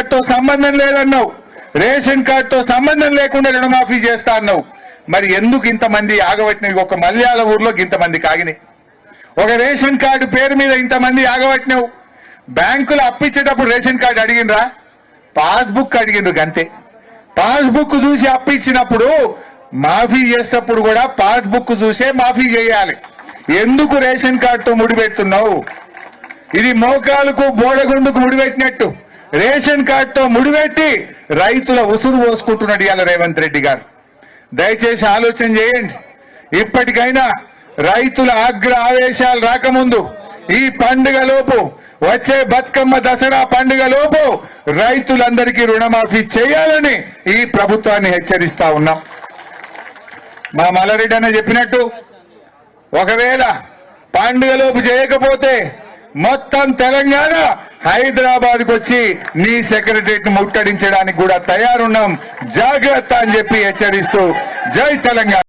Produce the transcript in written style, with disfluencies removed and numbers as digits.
కార్డుతో సంబంధం లేదన్నావు, రేషన్ కార్డుతో సంబంధం లేకుండా రుణమాఫీ చేస్తా అన్నావు. మరి ఎందుకు ఇంతమంది ఆగబట్టినవి? ఒక మల్యాల ఊర్లో ఇంతమంది కాగినాయి, ఒక రేషన్ కార్డు పేరు మీద ఇంతమంది ఆగబట్టినావు. బ్యాంకులు అప్పిచ్చేటప్పుడు రేషన్ కార్డు అడిగినరా? పాస్బుక్ అడిగిండ్రు గంతే. పాస్బుక్ చూసి అప్పిచ్చినప్పుడు మాఫీ చేసేటప్పుడు కూడా పాస్బుక్ చూసే మాఫీ చేయాలి. ఎందుకు రేషన్ కార్డుతో ముడిపెడుతున్నావు? ఇది మోకాలకు బోడగుండుకు ముడిపెట్టినట్టు రేషన్ కార్డుతో ముడిపెట్టి రైతుల ఉసురు పోసుకుంటున్నాడు ఇవాళ రేవంత్ రెడ్డి గారు. దయచేసి ఆలోచన చేయండి. ఇప్పటికైనా రైతుల ఆగ్ర ఆవేశాలు రాకముందు ఈ పండుగలోపు, వచ్చే బతుకమ్మ దసరా పండుగలోపు రైతులందరికీ రుణమాఫీ చేయాలని ఈ ప్రభుత్వాన్ని హెచ్చరిస్తా ఉన్నాం. మా మల్లారెడ్డి అన్న చెప్పినట్టు ఒకవేళ పండుగలోపు చేయకపోతే మొత్తం తెలంగాణ హైదరాబాద్కు వచ్చి నీ సెక్రటరియట్ ముట్టడించడానికి కూడా తయారున్నాం, జాగ్రత్త అని చెప్పి హెచ్చరిస్తూ జై తెలంగాణ.